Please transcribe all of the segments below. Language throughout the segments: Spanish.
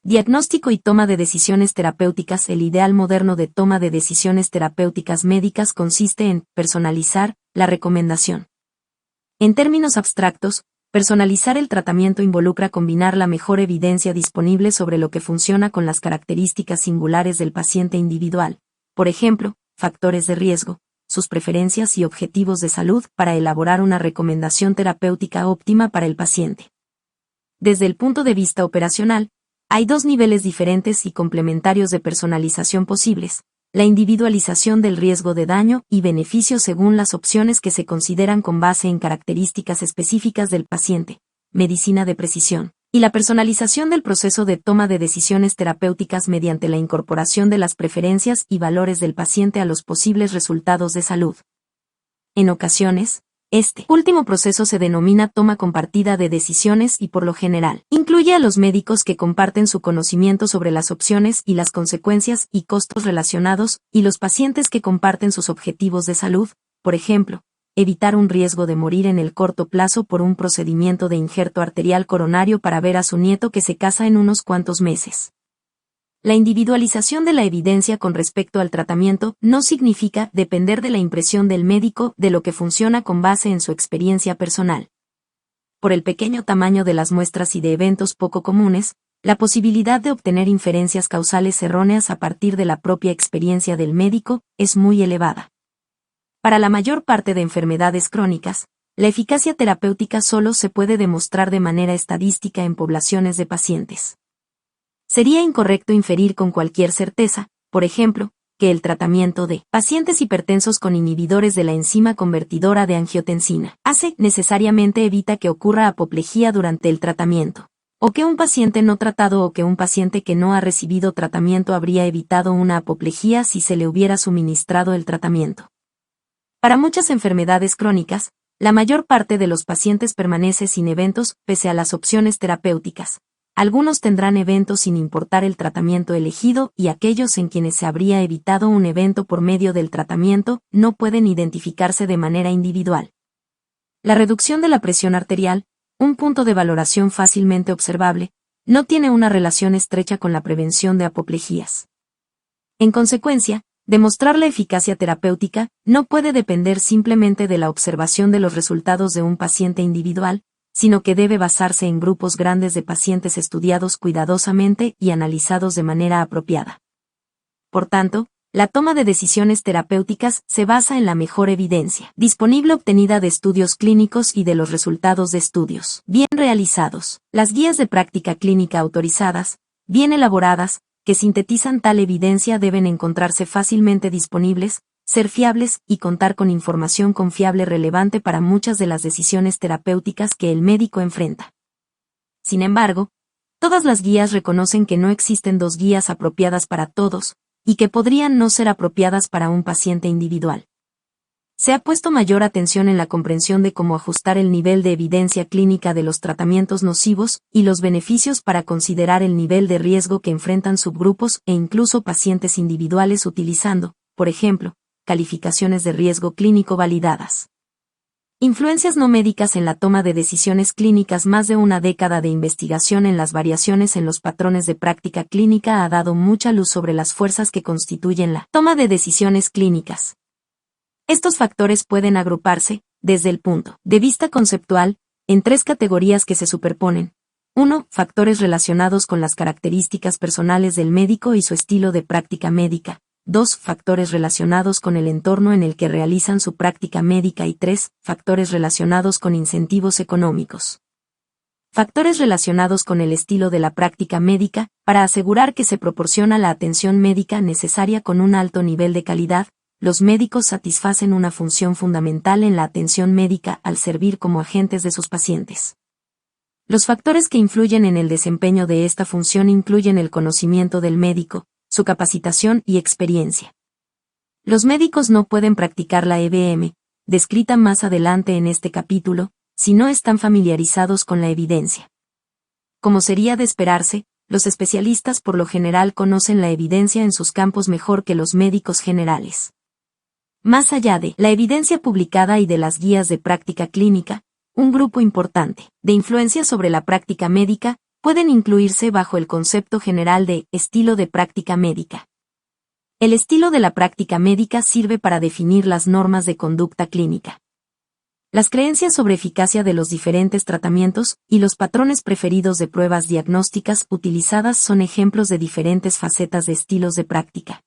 Diagnóstico y toma de decisiones terapéuticas. El ideal moderno de toma de decisiones terapéuticas médicas consiste en personalizar la recomendación. En términos abstractos, personalizar el tratamiento involucra combinar la mejor evidencia disponible sobre lo que funciona con las características singulares del paciente individual, por ejemplo, factores de riesgo, sus preferencias y objetivos de salud para elaborar una recomendación terapéutica óptima para el paciente. Desde el punto de vista operacional, hay dos niveles diferentes y complementarios de personalización posibles: la individualización del riesgo de daño y beneficio según las opciones que se consideran con base en características específicas del paciente, medicina de precisión, y la personalización del proceso de toma de decisiones terapéuticas mediante la incorporación de las preferencias y valores del paciente a los posibles resultados de salud. En ocasiones, este último proceso se denomina toma compartida de decisiones y por lo general incluye a los médicos que comparten su conocimiento sobre las opciones y las consecuencias y costos relacionados, y los pacientes que comparten sus objetivos de salud, por ejemplo, evitar un riesgo de morir en el corto plazo por un procedimiento de injerto arterial coronario para ver a su nieto que se casa en unos cuantos meses. La individualización de la evidencia con respecto al tratamiento no significa depender de la impresión del médico de lo que funciona con base en su experiencia personal. Por el pequeño tamaño de las muestras y de eventos poco comunes, la posibilidad de obtener inferencias causales erróneas a partir de la propia experiencia del médico es muy elevada. Para la mayor parte de enfermedades crónicas, la eficacia terapéutica solo se puede demostrar de manera estadística en poblaciones de pacientes. Sería incorrecto inferir con cualquier certeza, por ejemplo, que el tratamiento de pacientes hipertensos con inhibidores de la enzima convertidora de angiotensina ACE necesariamente evita que ocurra apoplejía durante el tratamiento, o que un paciente no tratado o que un paciente que no ha recibido tratamiento habría evitado una apoplejía si se le hubiera suministrado el tratamiento. Para muchas enfermedades crónicas, la mayor parte de los pacientes permanece sin eventos pese a las opciones terapéuticas. Algunos tendrán eventos sin importar el tratamiento elegido, y aquellos en quienes se habría evitado un evento por medio del tratamiento no pueden identificarse de manera individual. La reducción de la presión arterial, un punto de valoración fácilmente observable, no tiene una relación estrecha con la prevención de apoplejías. En consecuencia, demostrar la eficacia terapéutica no puede depender simplemente de la observación de los resultados de un paciente individual, sino que debe basarse en grupos grandes de pacientes estudiados cuidadosamente y analizados de manera apropiada. Por tanto, la toma de decisiones terapéuticas se basa en la mejor evidencia disponible obtenida de estudios clínicos y de los resultados de estudios bien realizados. Las guías de práctica clínica autorizadas, bien elaboradas, que sintetizan tal evidencia deben encontrarse fácilmente disponibles, ser fiables y contar con información confiable relevante para muchas de las decisiones terapéuticas que el médico enfrenta. Sin embargo, todas las guías reconocen que no existen dos guías apropiadas para todos, y que podrían no ser apropiadas para un paciente individual. Se ha puesto mayor atención en la comprensión de cómo ajustar el nivel de evidencia clínica de los tratamientos nocivos y los beneficios para considerar el nivel de riesgo que enfrentan subgrupos e incluso pacientes individuales utilizando, por ejemplo, calificaciones de riesgo clínico validadas. Influencias no médicas en la toma de decisiones clínicas. Más de una década de investigación en las variaciones en los patrones de práctica clínica ha dado mucha luz sobre las fuerzas que constituyen la toma de decisiones clínicas. Estos factores pueden agruparse, desde el punto de vista conceptual, en tres categorías que se superponen. 1. Factores relacionados con las características personales del médico y su estilo de práctica médica. 2. Factores relacionados con el entorno en el que realizan su práctica médica. Y 3. Factores relacionados con incentivos económicos. Factores relacionados con el estilo de la práctica médica, para asegurar que se proporciona la atención médica necesaria con un alto nivel de calidad. Los médicos satisfacen una función fundamental en la atención médica al servir como agentes de sus pacientes. Los factores que influyen en el desempeño de esta función incluyen el conocimiento del médico, su capacitación y experiencia. Los médicos no pueden practicar la EBM, descrita más adelante en este capítulo, si no están familiarizados con la evidencia. Como sería de esperarse, los especialistas por lo general conocen la evidencia en sus campos mejor que los médicos generales. Más allá de la evidencia publicada y de las guías de práctica clínica, un grupo importante de influencias sobre la práctica médica pueden incluirse bajo el concepto general de estilo de práctica médica. El estilo de la práctica médica sirve para definir las normas de conducta clínica, las creencias sobre eficacia de los diferentes tratamientos y los patrones preferidos de pruebas diagnósticas utilizadas son ejemplos de diferentes facetas de estilos de práctica.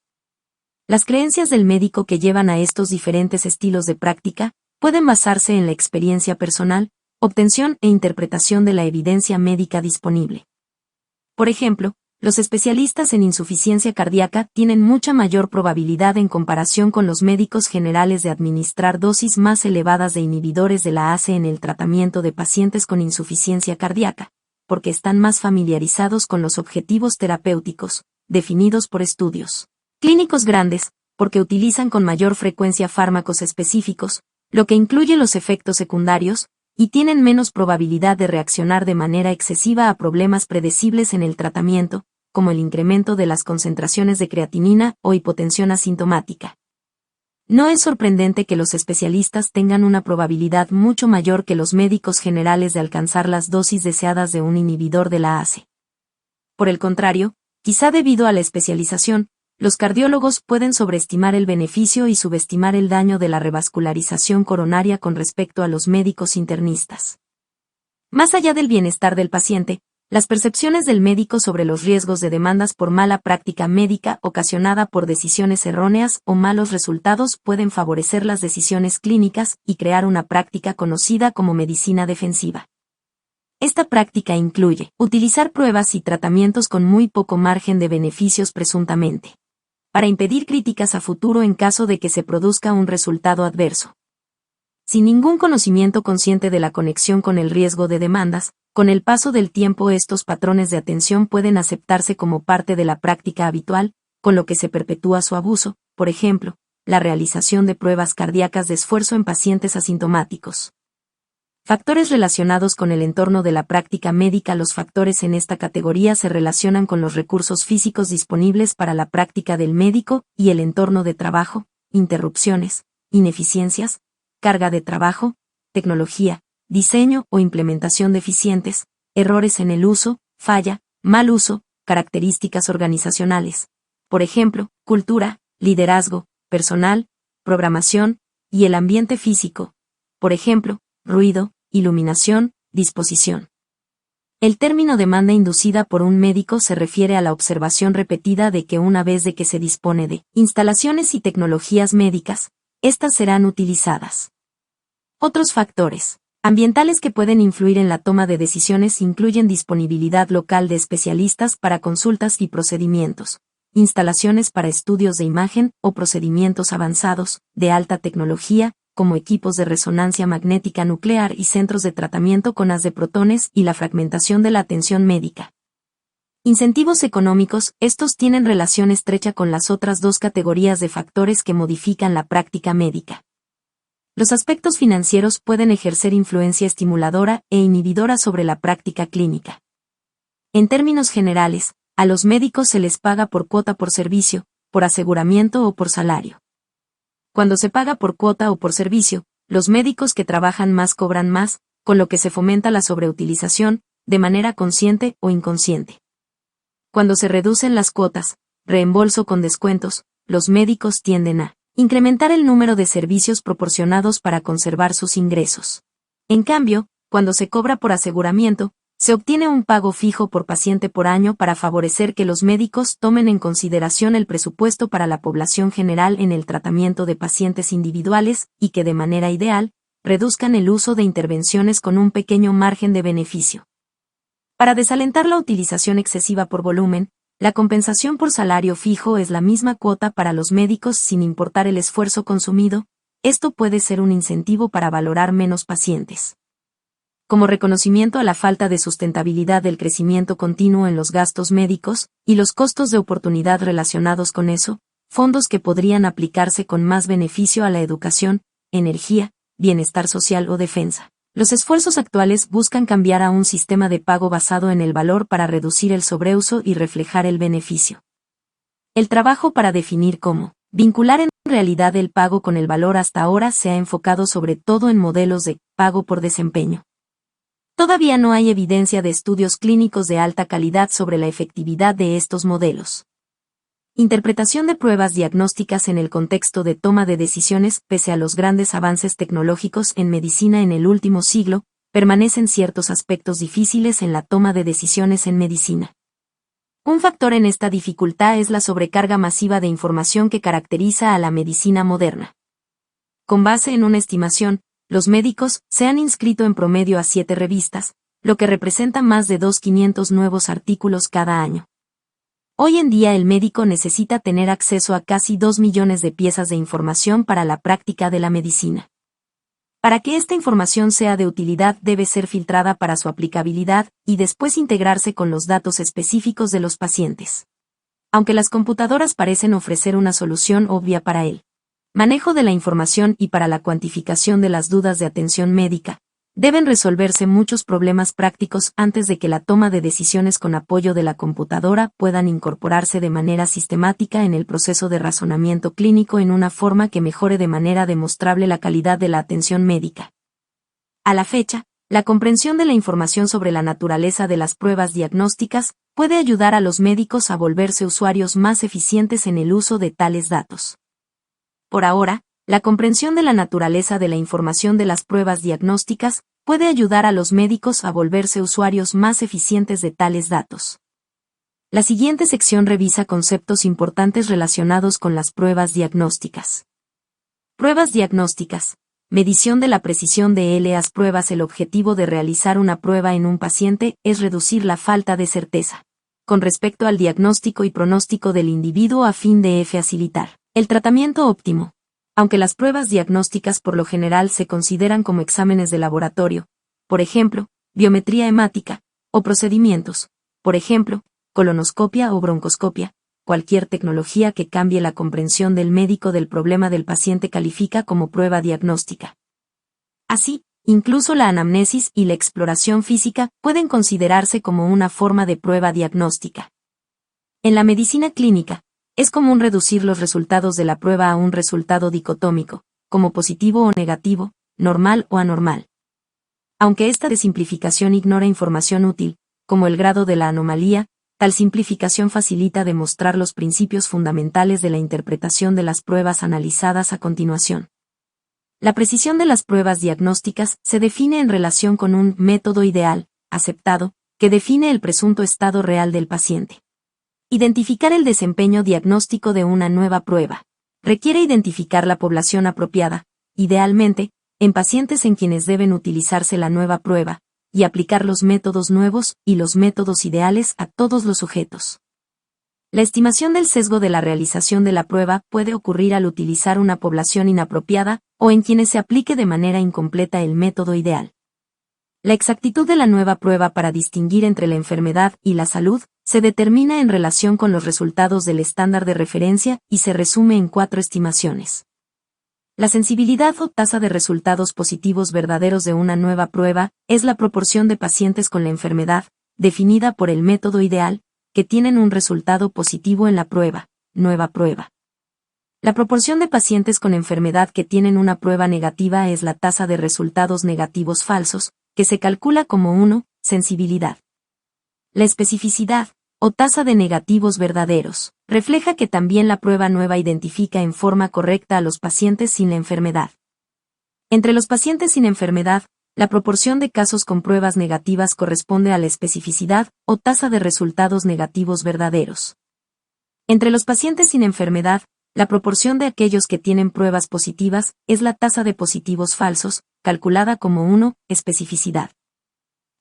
Las creencias del médico que llevan a estos diferentes estilos de práctica pueden basarse en la experiencia personal, obtención e interpretación de la evidencia médica disponible. Por ejemplo, los especialistas en insuficiencia cardíaca tienen mucha mayor probabilidad en comparación con los médicos generales de administrar dosis más elevadas de inhibidores de la ACE en el tratamiento de pacientes con insuficiencia cardíaca, porque están más familiarizados con los objetivos terapéuticos, definidos por estudios clínicos grandes, porque utilizan con mayor frecuencia fármacos específicos, lo que incluye los efectos secundarios, y tienen menos probabilidad de reaccionar de manera excesiva a problemas predecibles en el tratamiento, como el incremento de las concentraciones de creatinina o hipotensión asintomática. No es sorprendente que los especialistas tengan una probabilidad mucho mayor que los médicos generales de alcanzar las dosis deseadas de un inhibidor de la ACE. Por el contrario, quizá debido a la especialización, los cardiólogos pueden sobreestimar el beneficio y subestimar el daño de la revascularización coronaria con respecto a los médicos internistas. Más allá del bienestar del paciente, las percepciones del médico sobre los riesgos de demandas por mala práctica médica ocasionada por decisiones erróneas o malos resultados pueden favorecer las decisiones clínicas y crear una práctica conocida como medicina defensiva. Esta práctica incluye utilizar pruebas y tratamientos con muy poco margen de beneficios presuntamente, para impedir críticas a futuro en caso de que se produzca un resultado adverso. Sin ningún conocimiento consciente de la conexión con el riesgo de demandas, con el paso del tiempo estos patrones de atención pueden aceptarse como parte de la práctica habitual, con lo que se perpetúa su abuso, por ejemplo, la realización de pruebas cardíacas de esfuerzo en pacientes asintomáticos. Factores relacionados con el entorno de la práctica médica. Los factores en esta categoría se relacionan con los recursos físicos disponibles para la práctica del médico y el entorno de trabajo, interrupciones, ineficiencias, carga de trabajo, tecnología, diseño o implementación deficientes, errores en el uso, falla, mal uso, características organizacionales. Por ejemplo, cultura, liderazgo, personal, programación, y el ambiente físico. Por ejemplo, ruido, iluminación, disposición. El término demanda inducida por un médico se refiere a la observación repetida de que una vez de que se dispone de instalaciones y tecnologías médicas, éstas serán utilizadas. Otros factores ambientales que pueden influir en la toma de decisiones incluyen disponibilidad local de especialistas para consultas y procedimientos, instalaciones para estudios de imagen o procedimientos avanzados, de alta tecnología, como equipos de resonancia magnética nuclear y centros de tratamiento con haz de protones y la fragmentación de la atención médica. Incentivos económicos. Estos tienen relación estrecha con las otras dos categorías de factores que modifican la práctica médica. Los aspectos financieros pueden ejercer influencia estimuladora e inhibidora sobre la práctica clínica. En términos generales, a los médicos se les paga por cuota por servicio, por aseguramiento o por salario. Cuando se paga por cuota o por servicio, los médicos que trabajan más cobran más, con lo que se fomenta la sobreutilización, de manera consciente o inconsciente. Cuando se reducen las cuotas, reembolso con descuentos, los médicos tienden a incrementar el número de servicios proporcionados para conservar sus ingresos. En cambio, cuando se cobra por aseguramiento, se obtiene un pago fijo por paciente por año para favorecer que los médicos tomen en consideración el presupuesto para la población general en el tratamiento de pacientes individuales y que de manera ideal, reduzcan el uso de intervenciones con un pequeño margen de beneficio. Para desalentar la utilización excesiva por volumen, la compensación por salario fijo es la misma cuota para los médicos sin importar el esfuerzo consumido. Esto puede ser un incentivo para valorar menos pacientes. Como reconocimiento a la falta de sustentabilidad del crecimiento continuo en los gastos médicos y los costos de oportunidad relacionados con eso, fondos que podrían aplicarse con más beneficio a la educación, energía, bienestar social o defensa. Los esfuerzos actuales buscan cambiar a un sistema de pago basado en el valor para reducir el sobreuso y reflejar el beneficio. El trabajo para definir cómo vincular en realidad el pago con el valor hasta ahora se ha enfocado sobre todo en modelos de pago por desempeño. Todavía no hay evidencia de estudios clínicos de alta calidad sobre la efectividad de estos modelos. Interpretación de pruebas diagnósticas en el contexto de toma de decisiones. Pese a los grandes avances tecnológicos en medicina en el último siglo, permanecen ciertos aspectos difíciles en la toma de decisiones en medicina. Un factor en esta dificultad es la sobrecarga masiva de información que caracteriza a la medicina moderna. Con base en una estimación, los médicos se han inscrito en promedio a 7 revistas, lo que representa más de 2.500 nuevos artículos cada año. Hoy en día el médico necesita tener acceso a casi 2 millones de piezas de información para la práctica de la medicina. Para que esta información sea de utilidad debe ser filtrada para su aplicabilidad y después integrarse con los datos específicos de los pacientes. Aunque las computadoras parecen ofrecer una solución obvia para el manejo de la información y para la cuantificación de las dudas de atención médica, deben resolverse muchos problemas prácticos antes de que la toma de decisiones con apoyo de la computadora puedan incorporarse de manera sistemática en el proceso de razonamiento clínico en una forma que mejore de manera demostrable la calidad de la atención médica. A la fecha, la comprensión de la información sobre la naturaleza de las pruebas diagnósticas puede ayudar a los médicos a volverse usuarios más eficientes en el uso de tales datos. Por ahora, la comprensión de la naturaleza de la información de las pruebas diagnósticas puede ayudar a los médicos a volverse usuarios más eficientes de tales datos. La siguiente sección revisa conceptos importantes relacionados con las pruebas diagnósticas. Pruebas diagnósticas. Medición de la precisión de las pruebas. El objetivo de realizar una prueba en un paciente es reducir la falta de certeza con respecto al diagnóstico y pronóstico del individuo a fin de facilitar el tratamiento óptimo. Aunque las pruebas diagnósticas por lo general se consideran como exámenes de laboratorio, por ejemplo, biometría hemática, o procedimientos, por ejemplo, colonoscopia o broncoscopia, cualquier tecnología que cambie la comprensión del médico del problema del paciente califica como prueba diagnóstica. Así, incluso la anamnesis y la exploración física pueden considerarse como una forma de prueba diagnóstica. En la medicina clínica, es común reducir los resultados de la prueba a un resultado dicotómico, como positivo o negativo, normal o anormal. Aunque esta simplificación ignora información útil, como el grado de la anomalía, tal simplificación facilita demostrar los principios fundamentales de la interpretación de las pruebas analizadas a continuación. La precisión de las pruebas diagnósticas se define en relación con un método ideal, aceptado, que define el presunto estado real del paciente. Identificar el desempeño diagnóstico de una nueva prueba. Requiere identificar la población apropiada, idealmente, en pacientes en quienes deben utilizarse la nueva prueba, y aplicar los métodos nuevos y los métodos ideales a todos los sujetos. La estimación del sesgo de la realización de la prueba puede ocurrir al utilizar una población inapropiada o en quienes se aplique de manera incompleta el método ideal. La exactitud de la nueva prueba para distinguir entre la enfermedad y la salud se determina en relación con los resultados del estándar de referencia y se resume en 4 estimaciones. La sensibilidad o tasa de resultados positivos verdaderos de una nueva prueba es la proporción de pacientes con la enfermedad, definida por el método ideal, que tienen un resultado positivo en la prueba, nueva prueba. La proporción de pacientes con enfermedad que tienen una prueba negativa es la tasa de resultados negativos falsos, que se calcula como 1, sensibilidad. La especificidad, o tasa de negativos verdaderos, refleja que también la prueba nueva identifica en forma correcta a los pacientes sin la enfermedad. Entre los pacientes sin enfermedad, la proporción de casos con pruebas negativas corresponde a la especificidad o tasa de resultados negativos verdaderos. Entre los pacientes sin enfermedad, la proporción de aquellos que tienen pruebas positivas es la tasa de positivos falsos, calculada como 1, especificidad.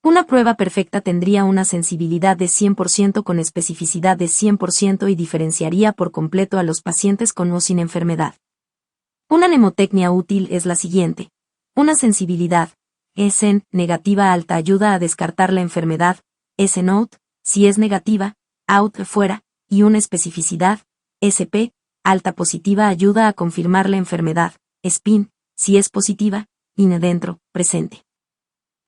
Una prueba perfecta tendría una sensibilidad de 100% con especificidad de 100% y diferenciaría por completo a los pacientes con o sin enfermedad. Una mnemotecnia útil es la siguiente. Una sensibilidad, SN, negativa alta ayuda a descartar la enfermedad, SNOUT, si es negativa, OUT fuera, y una especificidad, SP, alta positiva ayuda a confirmar la enfermedad, SPIN, si es positiva, IN dentro, presente.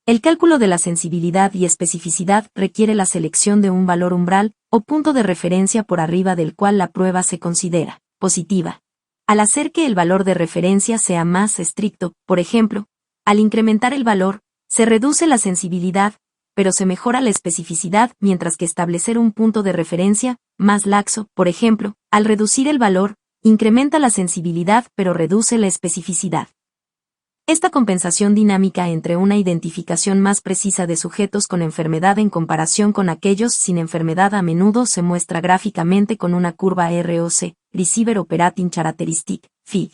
El cálculo de la sensibilidad y especificidad requiere la selección de un valor umbral o punto de referencia por arriba del cual la prueba se considera positiva. Al hacer que el valor de referencia sea más estricto, por ejemplo, al incrementar el valor, Se reduce la sensibilidad, pero se mejora la especificidad, mientras que establecer un punto de referencia más laxo, por ejemplo, al reducir el valor, incrementa la sensibilidad pero reduce la especificidad. Esta compensación dinámica entre una identificación más precisa de sujetos con enfermedad en comparación con aquellos sin enfermedad a menudo se muestra gráficamente con una curva ROC, Receiver Operating Characteristic, Fig.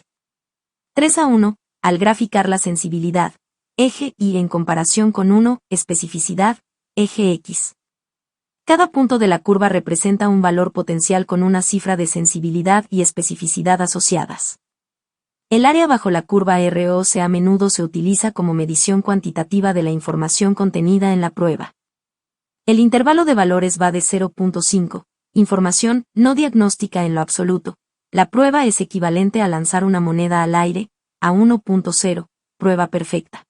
3:1, al graficar la sensibilidad, eje y en comparación con 1, especificidad, eje X. Cada punto de la curva representa un valor potencial con una cifra de sensibilidad y especificidad asociadas. El área bajo la curva ROC a menudo se utiliza como medición cuantitativa de la información contenida en la prueba. El intervalo de valores va de 0.5, información no diagnóstica en lo absoluto. La prueba es equivalente a lanzar una moneda al aire, a 1.0, prueba perfecta.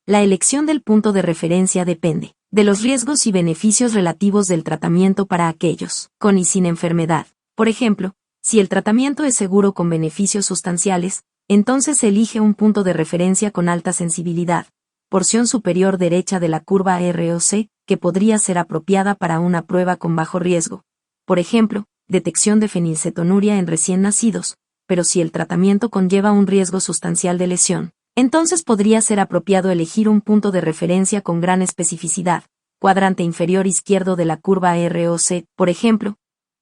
La elección del punto de referencia depende de los riesgos y beneficios relativos del tratamiento para aquellos con y sin enfermedad. Por ejemplo, si el tratamiento es seguro con beneficios sustanciales, entonces se elige un punto de referencia con alta sensibilidad, porción superior derecha de la curva ROC, que podría ser apropiada para una prueba con bajo riesgo. Por ejemplo, detección de fenilcetonuria en recién nacidos, pero si el tratamiento conlleva un riesgo sustancial de lesión, entonces podría ser apropiado elegir un punto de referencia con gran especificidad, cuadrante inferior izquierdo de la curva ROC, por ejemplo,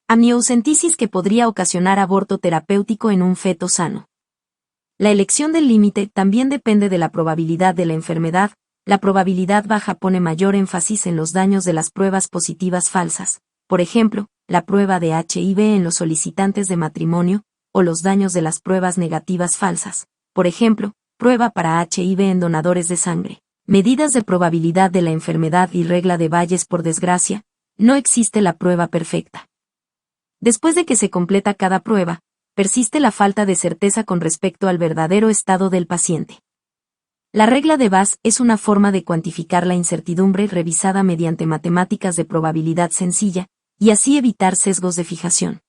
amniocentesis que podría ocasionar aborto terapéutico en un feto sano. La elección del límite también depende de la probabilidad de la enfermedad. La probabilidad baja pone mayor énfasis en los daños de las pruebas positivas falsas, por ejemplo, la prueba de HIV en los solicitantes de matrimonio, o los daños de las pruebas negativas falsas, por ejemplo, prueba para HIV en donadores de sangre. Medidas de probabilidad de la enfermedad y regla de Bayes. Por desgracia, no existe la prueba perfecta. Después de que se completa cada prueba, persiste la falta de certeza con respecto al verdadero estado del paciente. La regla de Bayes es una forma de cuantificar la incertidumbre revisada mediante matemáticas de probabilidad sencilla, y así evitar sesgos de fijación.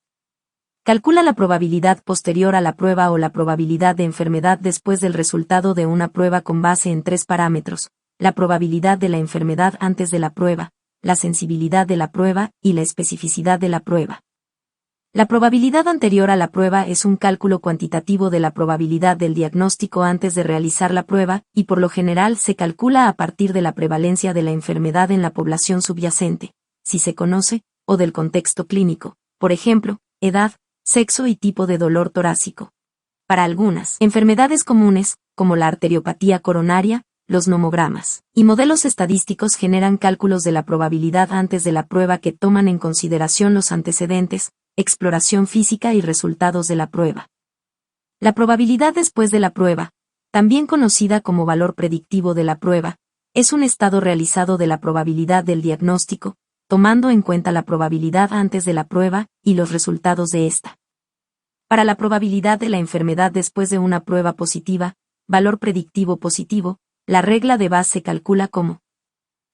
Calcula la probabilidad posterior a la prueba o la probabilidad de enfermedad después del resultado de una prueba con base en 3 parámetros: la probabilidad de la enfermedad antes de la prueba, la sensibilidad de la prueba y la especificidad de la prueba. La probabilidad anterior a la prueba es un cálculo cuantitativo de la probabilidad del diagnóstico antes de realizar la prueba, y por lo general se calcula a partir de la prevalencia de la enfermedad en la población subyacente, si se conoce, o del contexto clínico, por ejemplo, edad, sexo y tipo de dolor torácico. Para algunas enfermedades comunes, como la arteriopatía coronaria, los nomogramas y modelos estadísticos generan cálculos de la probabilidad antes de la prueba que toman en consideración los antecedentes, exploración física y resultados de la prueba. La probabilidad después de la prueba, también conocida como valor predictivo de la prueba, es un estado realizado de la probabilidad del diagnóstico, tomando en cuenta la probabilidad antes de la prueba y los resultados de esta. Para la probabilidad de la enfermedad después de una prueba positiva, valor predictivo positivo, la regla de Bayes se calcula como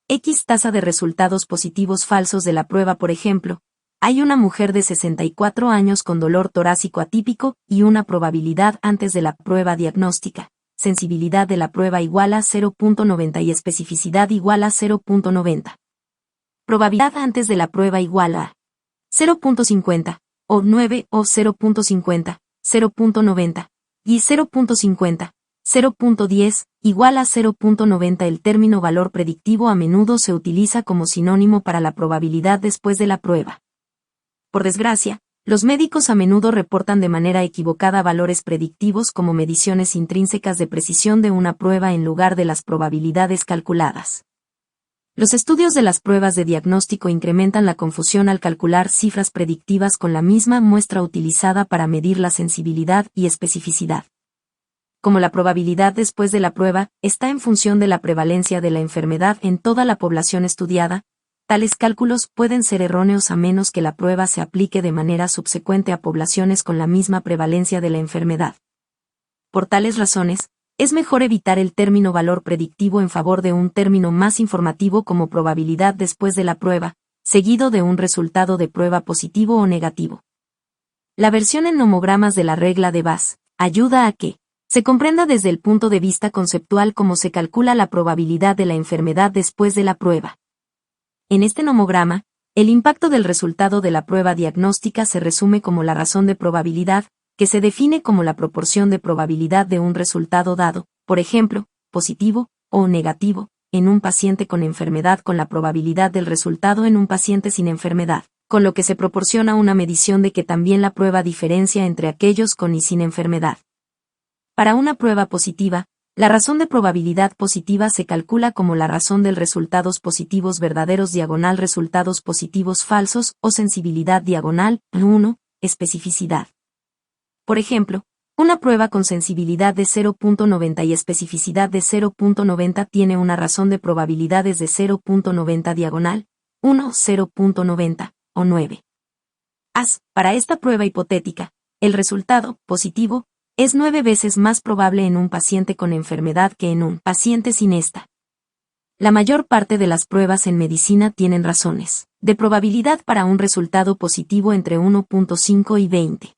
X tasa de resultados positivos falsos de la prueba. Por ejemplo, hay una mujer de 64 años con dolor torácico atípico y una probabilidad antes de la prueba diagnóstica. Sensibilidad de la prueba igual a 0.90 y especificidad igual a 0.90. Probabilidad antes de la prueba igual a 0.50, o 9 o 0.50, 0.90, y 0.50, 0.10, igual a 0.90. El término valor predictivo a menudo se utiliza como sinónimo para la probabilidad después de la prueba. Por desgracia, los médicos a menudo reportan de manera equivocada valores predictivos como mediciones intrínsecas de precisión de una prueba en lugar de las probabilidades calculadas. Los estudios de las pruebas de diagnóstico incrementan la confusión al calcular cifras predictivas con la misma muestra utilizada para medir la sensibilidad y especificidad. Como la probabilidad después de la prueba está en función de la prevalencia de la enfermedad en toda la población estudiada, tales cálculos pueden ser erróneos a menos que la prueba se aplique de manera subsecuente a poblaciones con la misma prevalencia de la enfermedad. Por tales razones, es mejor evitar el término valor predictivo en favor de un término más informativo como probabilidad después de la prueba, seguido de un resultado de prueba positivo o negativo. La versión en nomogramas de la regla de Bayes ayuda a que se comprenda desde el punto de vista conceptual cómo se calcula la probabilidad de la enfermedad después de la prueba. En este nomograma, el impacto del resultado de la prueba diagnóstica se resume como la razón de probabilidad, que se define como la proporción de probabilidad de un resultado dado, por ejemplo, positivo o negativo, en un paciente con enfermedad con la probabilidad del resultado en un paciente sin enfermedad, con lo que se proporciona una medición de que también la prueba diferencia entre aquellos con y sin enfermedad. Para una prueba positiva, la razón de probabilidad positiva se calcula como la razón del resultados positivos verdaderos diagonal resultados positivos falsos o sensibilidad diagonal 1, especificidad. Por ejemplo, una prueba con sensibilidad de 0.90 y especificidad de 0.90 tiene una razón de probabilidades de 0.90 diagonal 1, 0.90 o 9. Para esta prueba hipotética, el resultado positivo es 9 veces más probable en un paciente con enfermedad que en un paciente sin esta. La mayor parte de las pruebas en medicina tienen razones de probabilidad para un resultado positivo entre 1.5 y 20.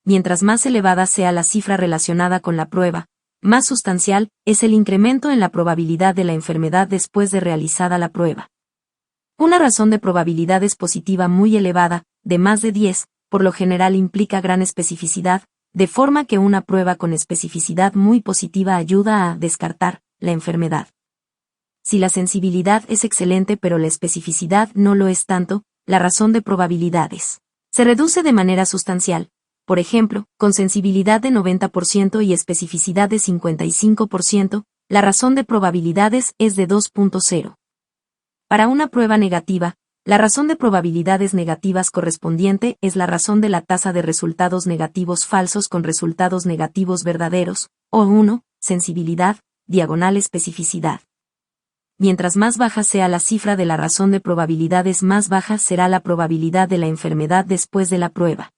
Mientras más elevada sea la cifra relacionada con la prueba, más sustancial es el incremento en la probabilidad de la enfermedad después de realizada la prueba. Una razón de probabilidades positiva muy elevada, de más de 10, por lo general implica gran especificidad, de forma que una prueba con especificidad muy positiva ayuda a descartar la enfermedad. Si la sensibilidad es excelente pero la especificidad no lo es tanto, la razón de probabilidades se reduce de manera sustancial. Por ejemplo, con sensibilidad de 90% y especificidad de 55%, la razón de probabilidades es de 2.0. Para una prueba negativa, la razón de probabilidades negativas correspondiente es la razón de la tasa de resultados negativos falsos con resultados negativos verdaderos, o 1, sensibilidad, diagonal especificidad. Mientras más baja sea la cifra de la razón de probabilidades, más baja será la probabilidad de la enfermedad después de la prueba.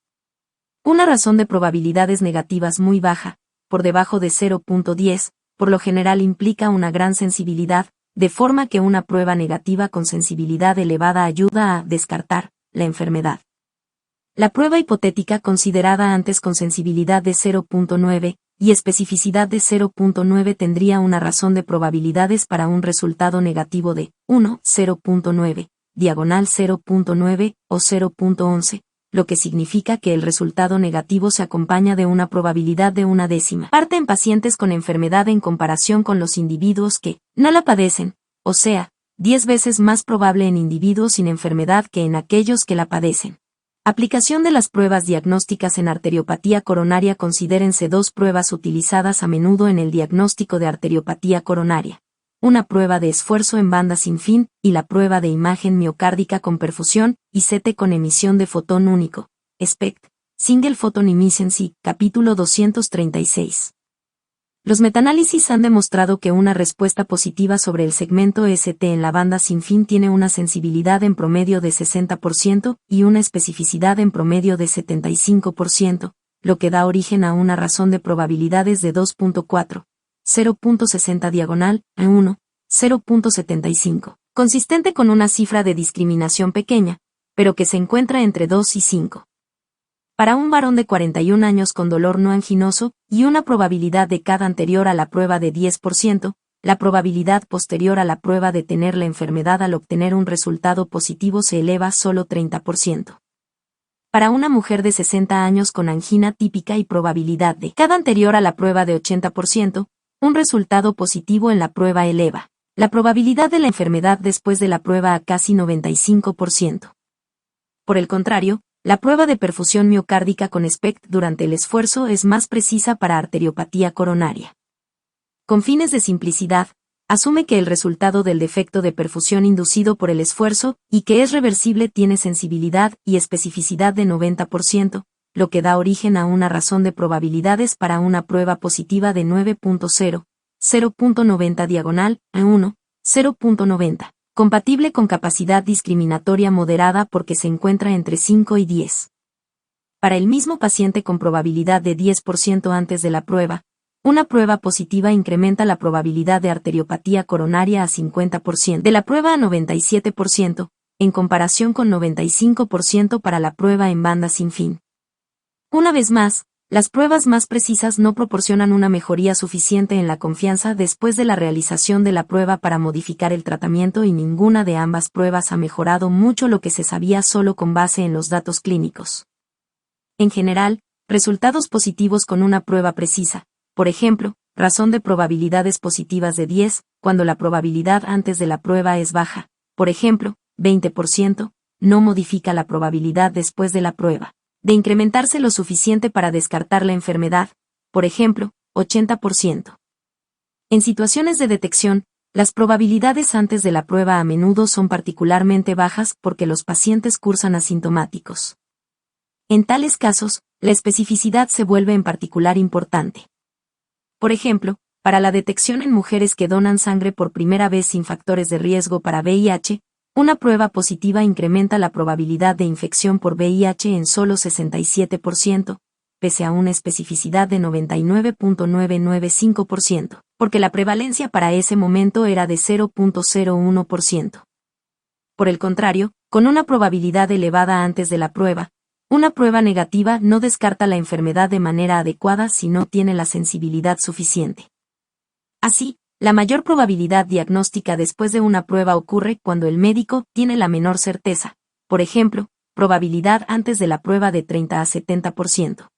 Una razón de probabilidades negativas muy baja, por debajo de 0.10, por lo general implica una gran sensibilidad, de forma que una prueba negativa con sensibilidad elevada ayuda a descartar la enfermedad. La prueba hipotética considerada antes con sensibilidad de 0.9 y especificidad de 0.9 tendría una razón de probabilidades para un resultado negativo de 1, 0.9, diagonal 0.9 o 0.11, lo que significa que el resultado negativo se acompaña de una probabilidad de una décima parte en pacientes con enfermedad en comparación con los individuos que no la padecen, o sea, 10 veces más probable en individuos sin enfermedad que en aquellos que la padecen. Aplicación de las pruebas diagnósticas en arteriopatía coronaria. Considérense dos pruebas utilizadas a menudo en el diagnóstico de arteriopatía coronaria. Una prueba de esfuerzo en banda sin fin, y la prueba de imagen miocárdica con perfusión, y CT con emisión de fotón único, SPECT, Single Photon Emission, capítulo 236. Los metaanálisis han demostrado que una respuesta positiva sobre el segmento ST en la banda sin fin tiene una sensibilidad en promedio de 60% y una especificidad en promedio de 75%, lo que da origen a una razón de probabilidades de 2.4. 0.60 diagonal, 1, 0.75, consistente con una cifra de discriminación pequeña, pero que se encuentra entre 2 y 5. Para un varón de 41 años con dolor no anginoso y una probabilidad de CAD anterior a la prueba de 10%, la probabilidad posterior a la prueba de tener la enfermedad al obtener un resultado positivo se eleva a solo 30%. Para una mujer de 60 años con angina típica y probabilidad de CAD anterior a la prueba de 80%, un resultado positivo en la prueba eleva la probabilidad de la enfermedad después de la prueba a casi 95%. Por el contrario, la prueba de perfusión miocárdica con SPECT durante el esfuerzo es más precisa para arteriopatía coronaria. Con fines de simplicidad, asume que el resultado del defecto de perfusión inducido por el esfuerzo y que es reversible tiene sensibilidad y especificidad de 90%, lo que da origen a una razón de probabilidades para una prueba positiva de 9.0, 0.90 diagonal, 1, 0.90, compatible con capacidad discriminatoria moderada porque se encuentra entre 5 y 10. Para el mismo paciente con probabilidad de 10% antes de la prueba, una prueba positiva incrementa la probabilidad de arteriopatía coronaria a 50%, de la prueba a 97%, en comparación con 95% para la prueba en banda sin fin. Una vez más, las pruebas más precisas no proporcionan una mejoría suficiente en la confianza después de la realización de la prueba para modificar el tratamiento y ninguna de ambas pruebas ha mejorado mucho lo que se sabía solo con base en los datos clínicos. En general, resultados positivos con una prueba precisa, por ejemplo, razón de probabilidades positivas de 10, cuando la probabilidad antes de la prueba es baja, por ejemplo, 20%, no modifica la probabilidad después de la prueba de incrementarse lo suficiente para descartar la enfermedad, por ejemplo, 80%. En situaciones de detección, las probabilidades antes de la prueba a menudo son particularmente bajas porque los pacientes cursan asintomáticos. En tales casos, la especificidad se vuelve en particular importante. Por ejemplo, para la detección en mujeres que donan sangre por primera vez sin factores de riesgo para VIH, una prueba positiva incrementa la probabilidad de infección por VIH en solo 67%, pese a una especificidad de 99.995%, porque la prevalencia para ese momento era de 0.01%. Por el contrario, con una probabilidad elevada antes de la prueba, una prueba negativa no descarta la enfermedad de manera adecuada si no tiene la sensibilidad suficiente. Así, la mayor probabilidad diagnóstica después de una prueba ocurre cuando el médico tiene la menor certeza, por ejemplo, probabilidad antes de la prueba de 30 a 70%.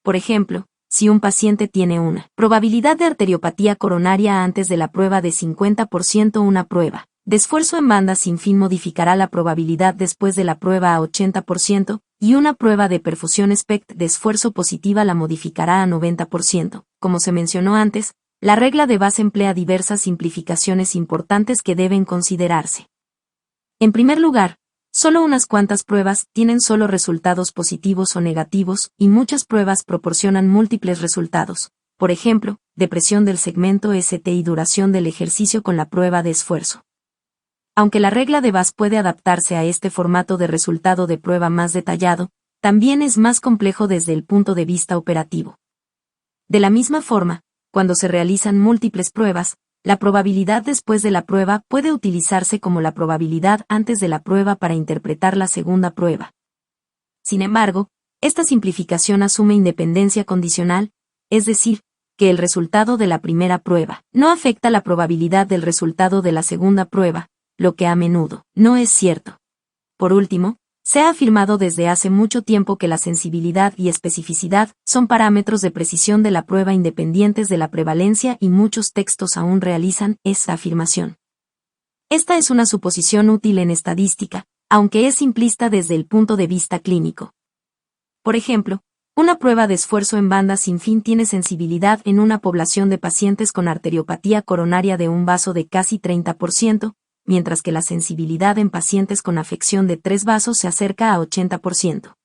Por ejemplo, si un paciente tiene una probabilidad de arteriopatía coronaria antes de la prueba de 50%, una prueba de esfuerzo en banda sin fin modificará la probabilidad después de la prueba a 80%, y una prueba de perfusión SPECT de esfuerzo positiva la modificará a 90%. Como se mencionó antes, la regla de Bass emplea diversas simplificaciones importantes que deben considerarse. En primer lugar, solo unas cuantas pruebas tienen solo resultados positivos o negativos, y muchas pruebas proporcionan múltiples resultados. Por ejemplo, depresión del segmento ST y duración del ejercicio con la prueba de esfuerzo. Aunque la regla de Bass puede adaptarse a este formato de resultado de prueba más detallado, también es más complejo desde el punto de vista operativo. De la misma forma, cuando se realizan múltiples pruebas, la probabilidad después de la prueba puede utilizarse como la probabilidad antes de la prueba para interpretar la segunda prueba. Sin embargo, esta simplificación asume independencia condicional, es decir, que el resultado de la primera prueba no afecta la probabilidad del resultado de la segunda prueba, lo que a menudo no es cierto. Por último, se ha afirmado desde hace mucho tiempo que la sensibilidad y especificidad son parámetros de precisión de la prueba independientes de la prevalencia y muchos textos aún realizan esa afirmación. Esta es una suposición útil en estadística, aunque es simplista desde el punto de vista clínico. Por ejemplo, una prueba de esfuerzo en banda sin fin tiene sensibilidad en una población de pacientes con arteriopatía coronaria de un vaso de casi 30%, mientras que la sensibilidad en pacientes con afección de 3 vasos se acerca a 80%.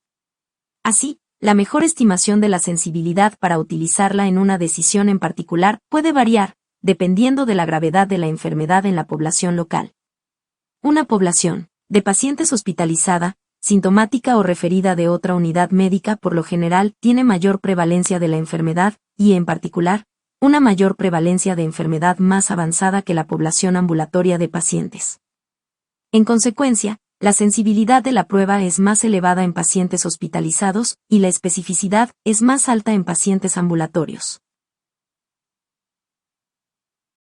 Así, la mejor estimación de la sensibilidad para utilizarla en una decisión en particular puede variar, dependiendo de la gravedad de la enfermedad en la población local. Una población de pacientes hospitalizada, sintomática o referida de otra unidad médica por lo general tiene mayor prevalencia de la enfermedad, y en particular, una mayor prevalencia de enfermedad más avanzada que la población ambulatoria de pacientes. En consecuencia, la sensibilidad de la prueba es más elevada en pacientes hospitalizados y la especificidad es más alta en pacientes ambulatorios.